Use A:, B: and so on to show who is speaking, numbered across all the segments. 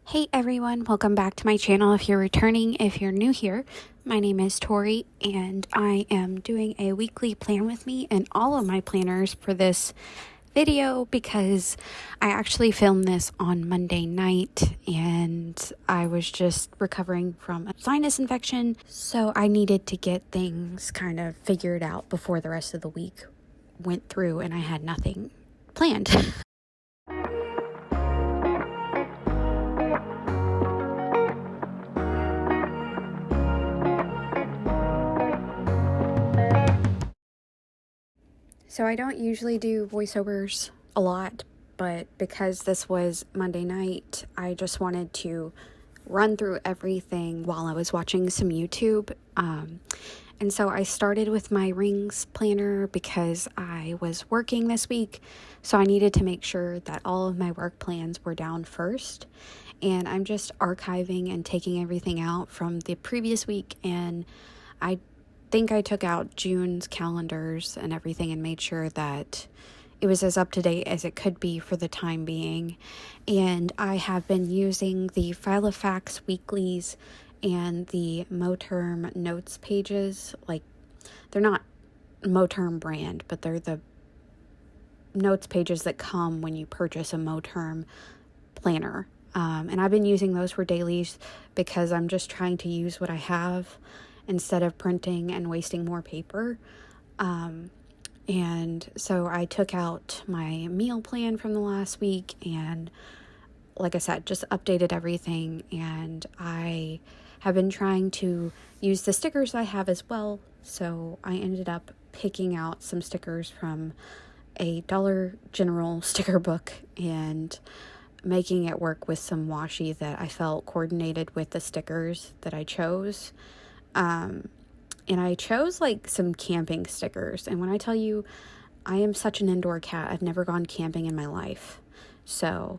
A: Hey everyone, welcome back to my channel. If you're returning, if you're new here, my name is Tori and I am doing a weekly plan with me and all of my planners for this video because I actually filmed this on Monday night and I was just recovering from a sinus infection, so I needed to get things kind of figured out before the rest of the week went through and I had nothing planned. So I don't usually do voiceovers a lot, but because this was Monday night, I just wanted to run through everything while I was watching some YouTube. And so I started with my rings planner because I was working this week, so I needed to make sure that all of my work plans were down first. And I'm just archiving and taking everything out from the previous week, and I think I took out June's calendars and everything and made sure that it was as up to date as it could be for the time being. And I have been using the Filofax weeklies and the Moterm notes pages. Like, they're not Moterm brand, but they're the notes pages that come when you purchase a Moterm planner. And I've been using those for dailies because I'm just trying to use what I have instead of printing and wasting more paper. And so I took out my meal plan from the last week and, like I said, just updated everything. And I have been trying to use the stickers I have as well. So I ended up picking out some stickers from a Dollar General sticker book and making it work with some washi that I felt coordinated with the stickers that I chose. And I chose like some camping stickers. And when I tell you, I am such an indoor cat, I've never gone camping in my life. So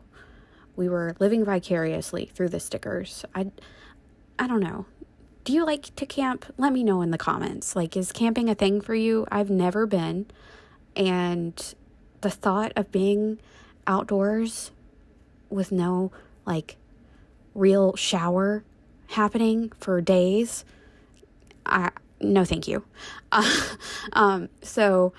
A: we were living vicariously through the stickers. I don't know. Do you like to camp? Let me know in the comments. Like, is camping a thing for you? I've never been. And the thought of being outdoors with no like real shower happening for days, no thank you. So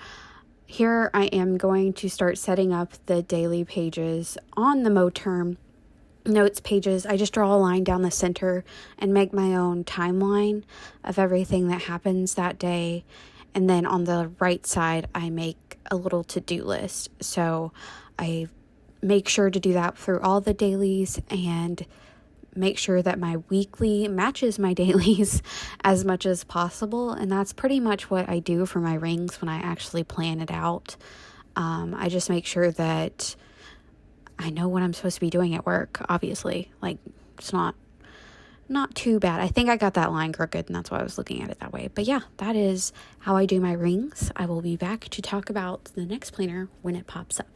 A: here I am going to start setting up the daily pages on the Moterm notes pages. I just draw a line down the center and make my own timeline of everything that happens that day. And then on the right side, I make a little to-do list. So I make sure to do that through all the dailies and make sure that my weekly matches my dailies as much as possible. And that's pretty much what I do for my rings when I actually plan it out. I just make sure that I know what I'm supposed to be doing at work, obviously. Like, it's not too bad. I think I got that line crooked, and that's why I was looking at it that way. But yeah, that is how I do my rings. I will be back to talk about the next planner when it pops up.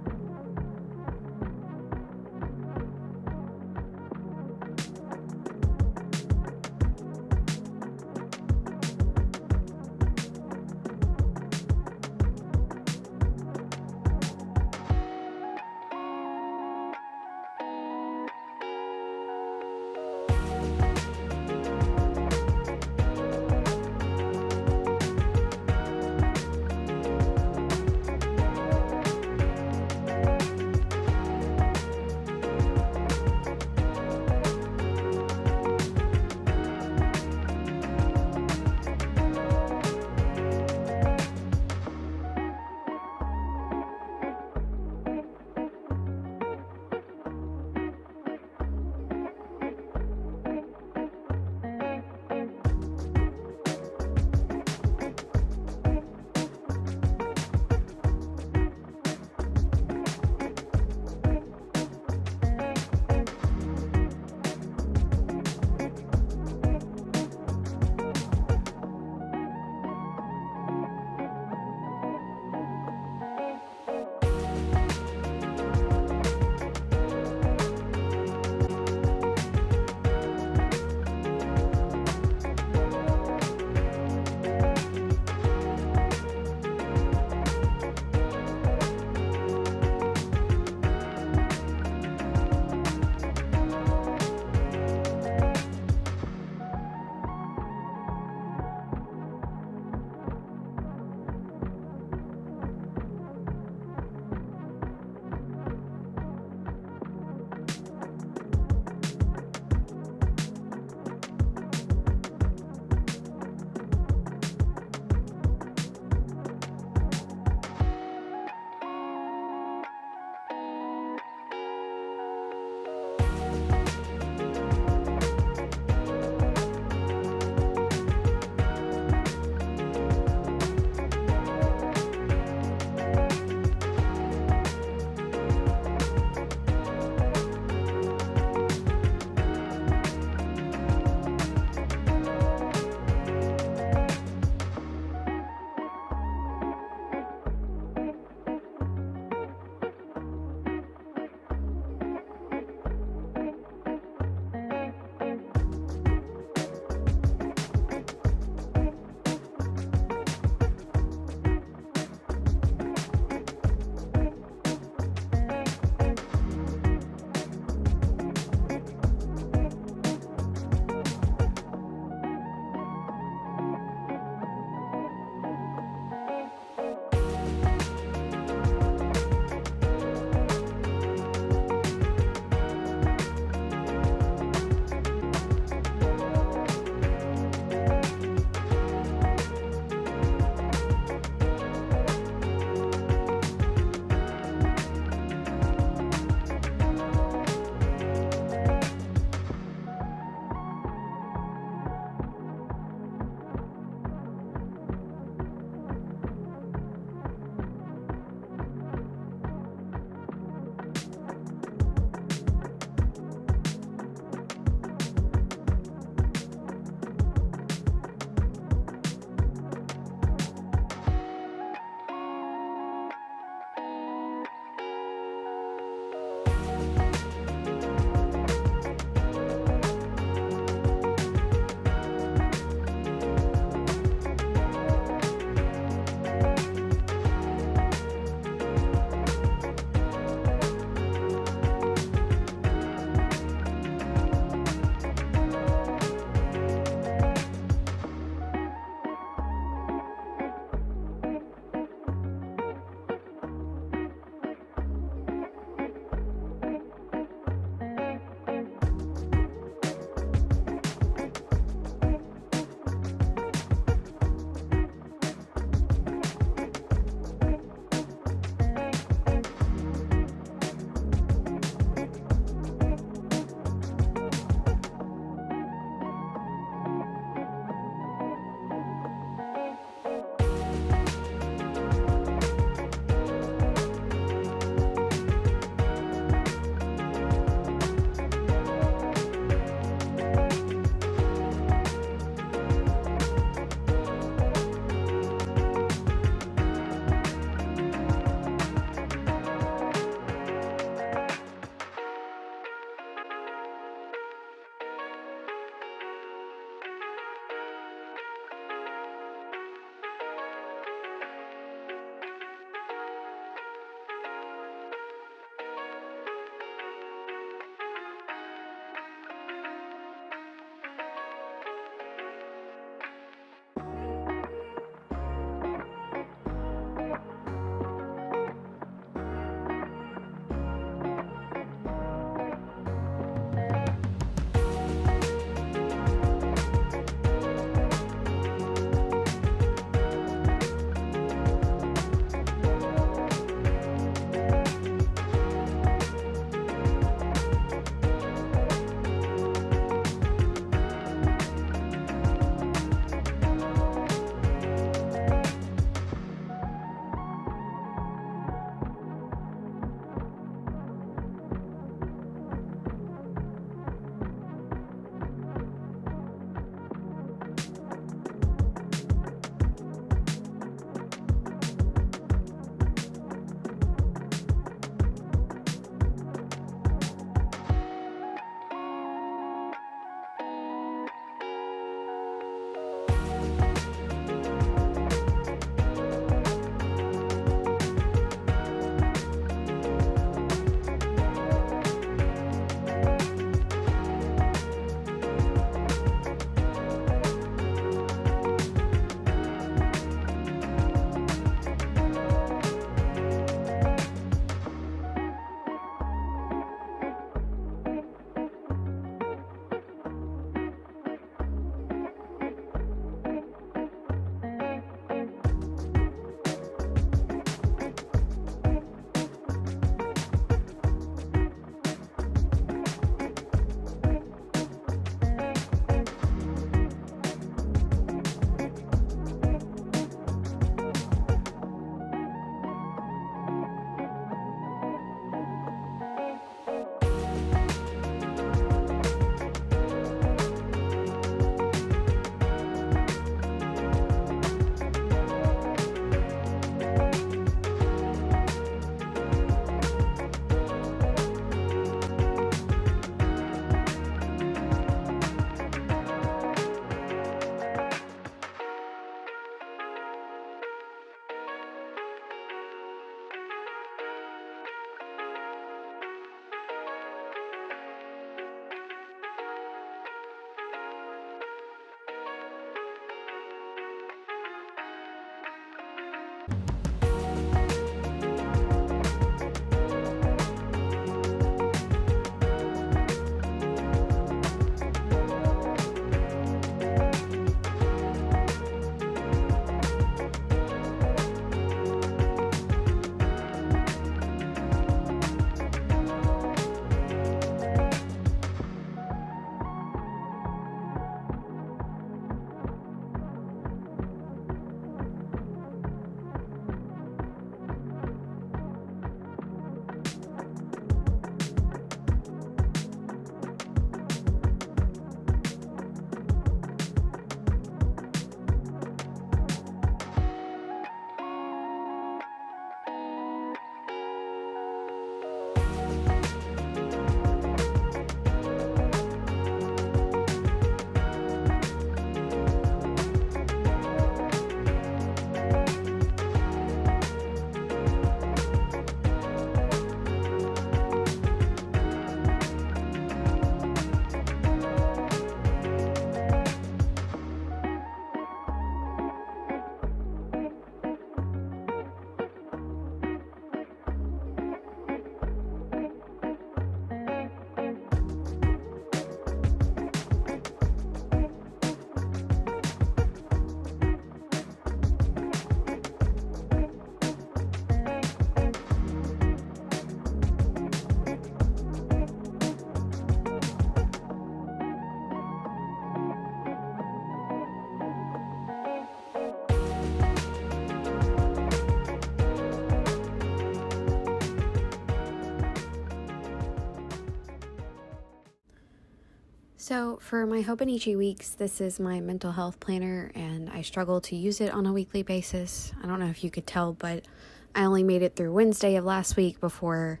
A: So for my Hobonichi weeks, this is my mental health planner, and I struggle to use it on a weekly basis. I don't know if you could tell, but I only made it through Wednesday of last week before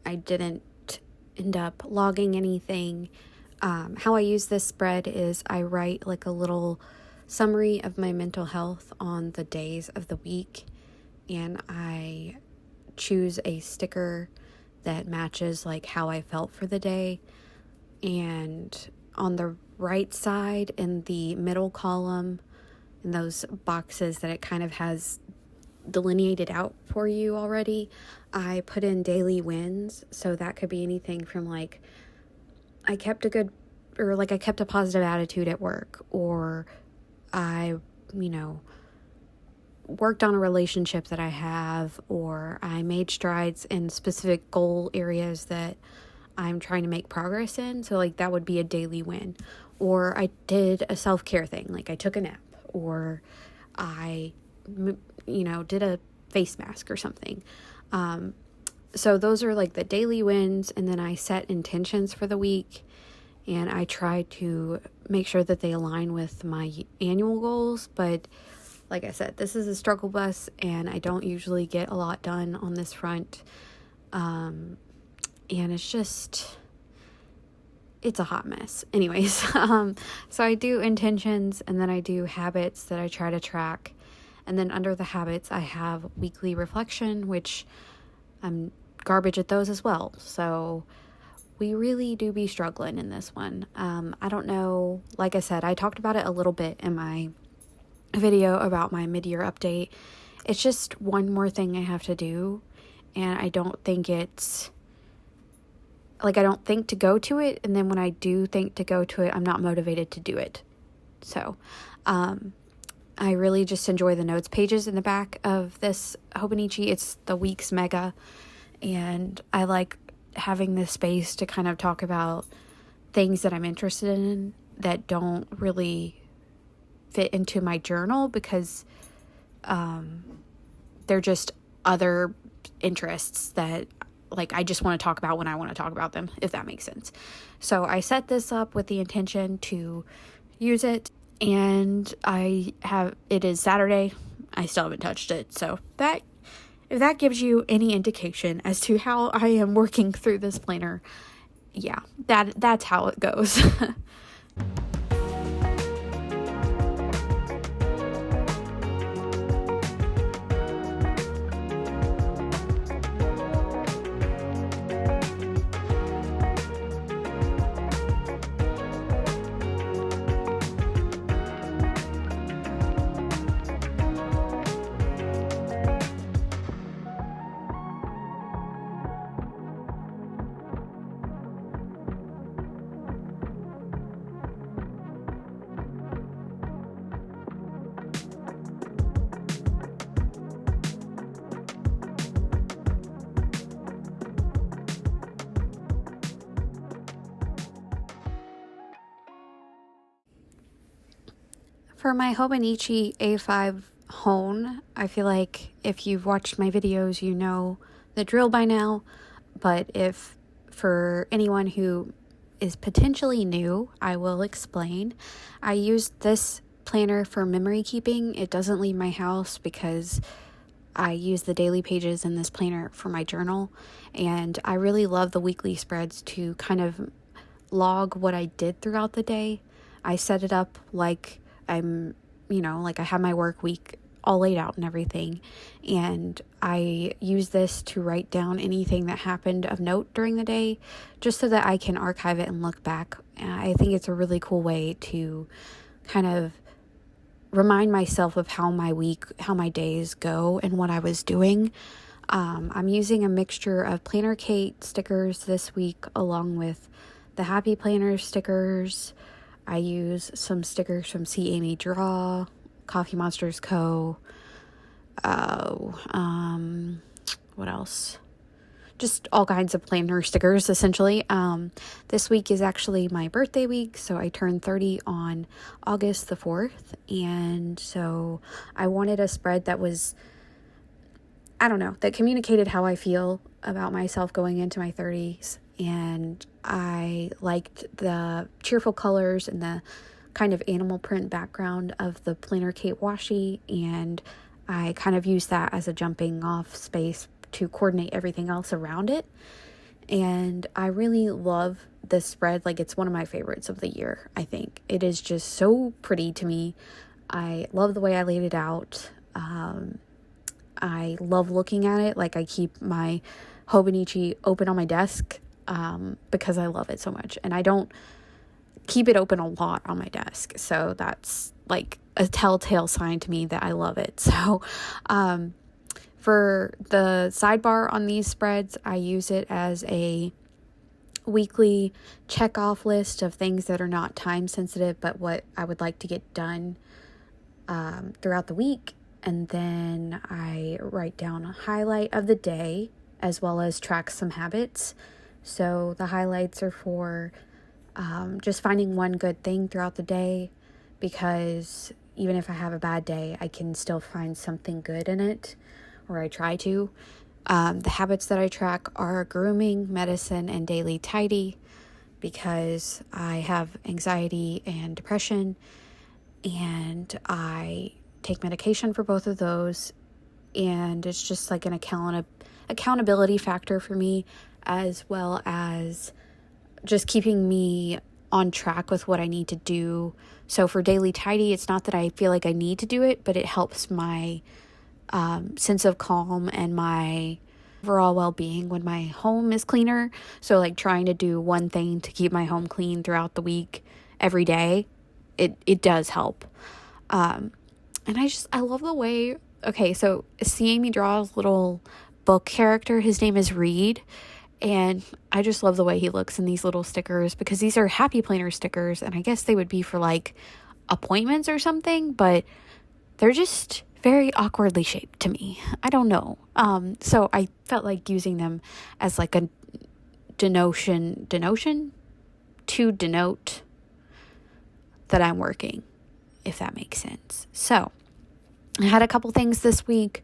A: I didn't end up logging anything. How I use this spread is I write like a little summary of my mental health on the days of the week, and I choose a sticker that matches like how I felt for the day. And on the right side in the middle column, in those boxes that it kind of has delineated out for you already, I put in daily wins. So that could be anything from like I kept a positive attitude at work, or I worked on a relationship that I have, or I made strides in specific goal areas that I'm trying to make progress in. So like that would be a daily win. Or I did a self-care thing, like I took a nap, or I did a face mask or something. So those are like the daily wins, and then I set intentions for the week, and I try to make sure that they align with my annual goals. But like I said, this is a struggle bus, and I don't usually get a lot done on this front. And it's a hot mess. Anyways, so I do intentions, and then I do habits that I try to track. And then under the habits, I have weekly reflection, which I'm garbage at those as well. So we really do be struggling in this one. I don't know. Like I said, I talked about it a little bit in my video about my mid-year update. It's just one more thing I have to do. And I don't think I don't think to go to it, and then when I do think to go to it, I'm not motivated to do it. So, I really just enjoy the notes pages in the back of this Hobonichi. It's the week's mega, and I like having this space to kind of talk about things that I'm interested in that don't really fit into my journal, because they're just other interests that I just want to talk about when I want to talk about them, if that makes sense. So I set this up with the intention to use it, and it is Saturday. I still haven't touched it. So if that gives you any indication as to how I am working through this planner, yeah, that's how it goes. For my Hobonichi A5 Hone, I feel like if you've watched my videos, you know the drill by now. But if for anyone who is potentially new, I will explain. I used this planner for memory keeping. It doesn't leave my house because I use the daily pages in this planner for my journal. And I really love the weekly spreads to kind of log what I did throughout the day. I set it up like I have my work week all laid out and everything. And I use this to write down anything that happened of note during the day, just so that I can archive it and look back. And I think it's a really cool way to kind of remind myself of how my days go and what I was doing. I'm using a mixture of Planner Kate stickers this week, along with the Happy Planner stickers. I use some stickers from See Amy Draw, Coffee Monsters Co. What else? Just all kinds of planner stickers, essentially. This week is actually my birthday week, so I turned 30 on August the 4th, and so I wanted a spread that was, that communicated how I feel about myself going into my 30s, and I liked the cheerful colors and the kind of animal print background of the Planner Kate washi, and I kind of used that as a jumping off space to coordinate everything else around it. And I really love this spread. Like, it's one of my favorites of the year, I think. It is just so pretty to me. I love the way I laid it out. I love looking at it. Like, I keep my Hobonichi open on my desk because I love it so much. And I don't keep it open a lot on my desk. So that's like a telltale sign to me that I love it. So for the sidebar on these spreads, I use it as a weekly check off list of things that are not time sensitive, but what I would like to get done throughout the week. And then I write down a highlight of the day as well as track some habits. So the highlights are for just finding one good thing throughout the day, because even if I have a bad day, I can still find something good in it, or I try to. The habits that I track are grooming, medicine, and daily tidy, because I have anxiety and depression, and I take medication for both of those, and it's just like an accountability factor for me, as well as just keeping me on track with what I need to do. So for daily tidy, it's not that I feel like I need to do it, but it helps my sense of calm and my overall well-being when my home is cleaner. So like trying to do one thing to keep my home clean throughout the week, every day, it does help. And I love the way, okay, so seeing me draw a little book character, his name is Reed, and I just love the way he looks in these little stickers, because these are happy planner stickers, and I guess they would be for like appointments or something, but they're just very awkwardly shaped to me. I don't know. So I felt like using them as like a denotion to denote that I'm working, if that makes sense. So I had a couple things this week.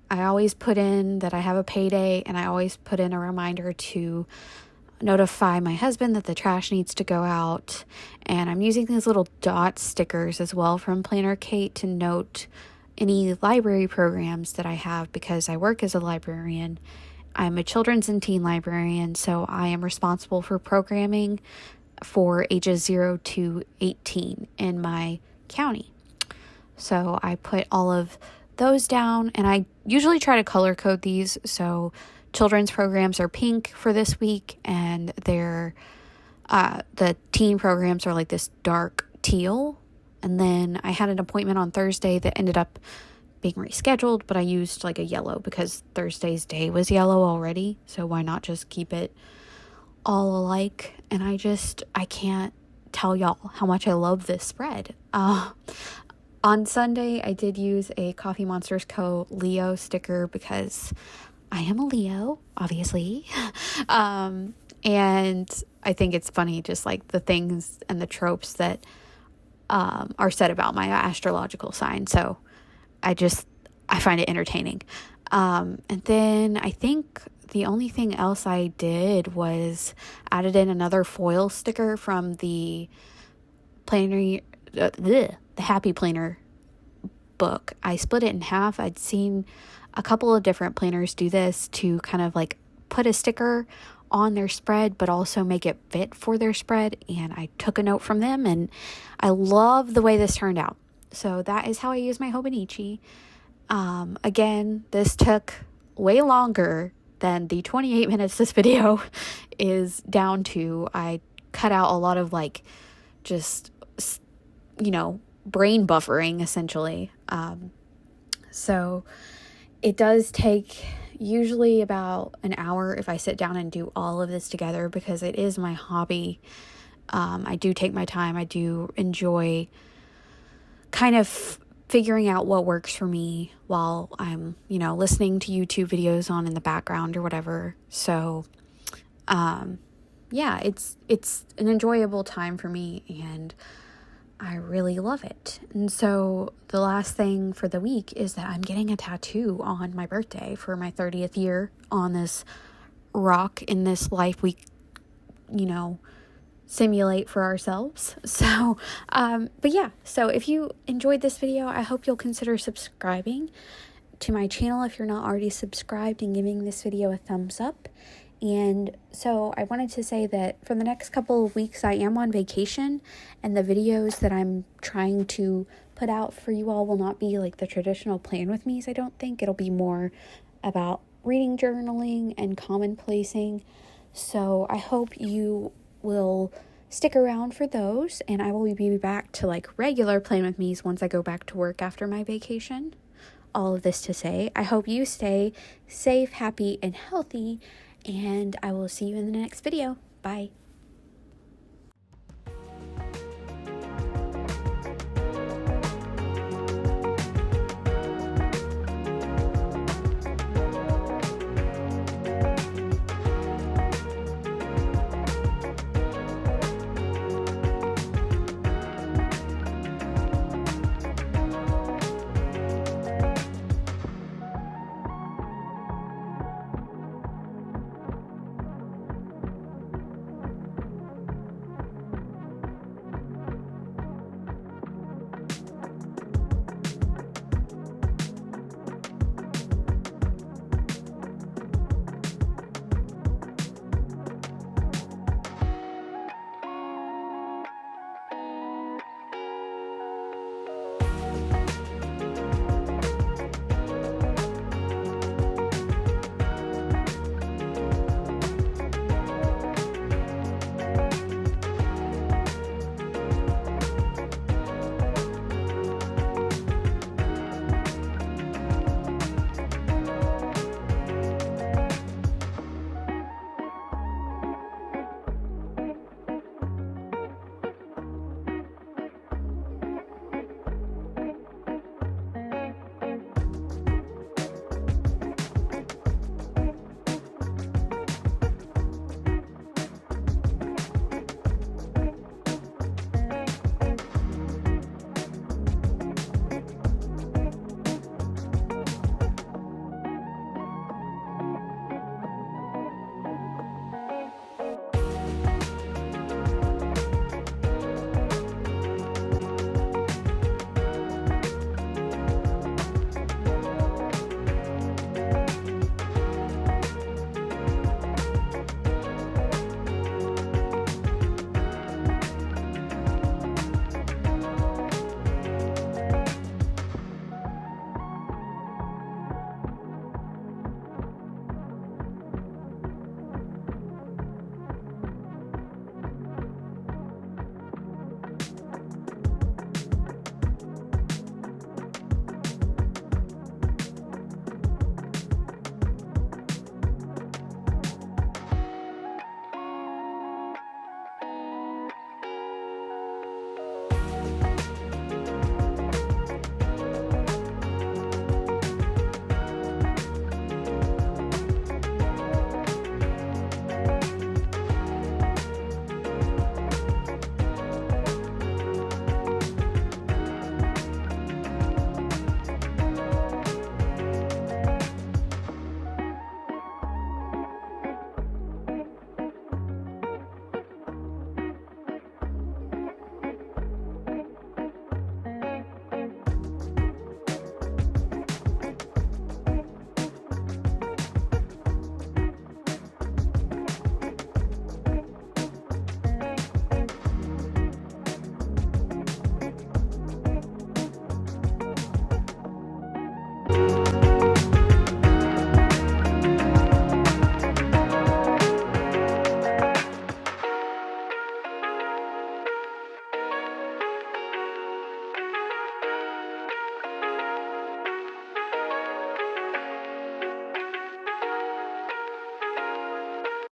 A: I always put in that I have a payday, and I always put in a reminder to notify my husband that the trash needs to go out. And I'm using these little dot stickers as well from Planner Kate to note any library programs that I have, because I work as a librarian. I'm a children's and teen librarian, so I am responsible for programming for ages 0 to 18 in my county. So I put all of those down, and I usually try to color code these. So children's programs are pink for this week, and they're the teen programs are like this dark teal. And then I had an appointment on Thursday that ended up being rescheduled, but I used like a yellow because Thursday's day was yellow already. So why not just keep it all alike? And I can't tell y'all how much I love this spread. On Sunday, I did use a Coffee Monsters Co. Leo sticker because I am a Leo, obviously. And I think it's funny, just like the things and the tropes that are said about my astrological sign. So I find it entertaining. And then I think the only thing else I did was added in another foil sticker from the the Happy Planner book. I split it in half. I'd seen a couple of different planners do this to kind of like put a sticker on their spread, but also make it fit for their spread. And I took a note from them, and I love the way this turned out. So that is how I use my Hobonichi. Again, this took way longer than the 28 minutes this video is down to. I cut out a lot of like just, brain buffering essentially. So it does take usually about an hour if I sit down and do all of this together, because it is my hobby. I do take my time. I do enjoy kind of figuring out what works for me while I'm, listening to YouTube videos on in the background or whatever. So, yeah, it's an enjoyable time for me, and I really love it. And so the last thing for the week is that I'm getting a tattoo on my birthday for my 30th year on this rock in this life we, simulate for ourselves. So, but yeah, so if you enjoyed this video, I hope you'll consider subscribing to my channel if you're not already subscribed, and giving this video a thumbs up. And so I wanted to say that for the next couple of weeks I am on vacation, and the videos that I'm trying to put out for you all will not be like the traditional plan with me's. I don't think it'll be more about reading, journaling, and commonplacing. So I hope you will stick around for those, and I will be back to like regular plan with me's once I go back to work after my vacation. All of this to say, I hope you stay safe, happy, and healthy, and I will see you in the next video. Bye.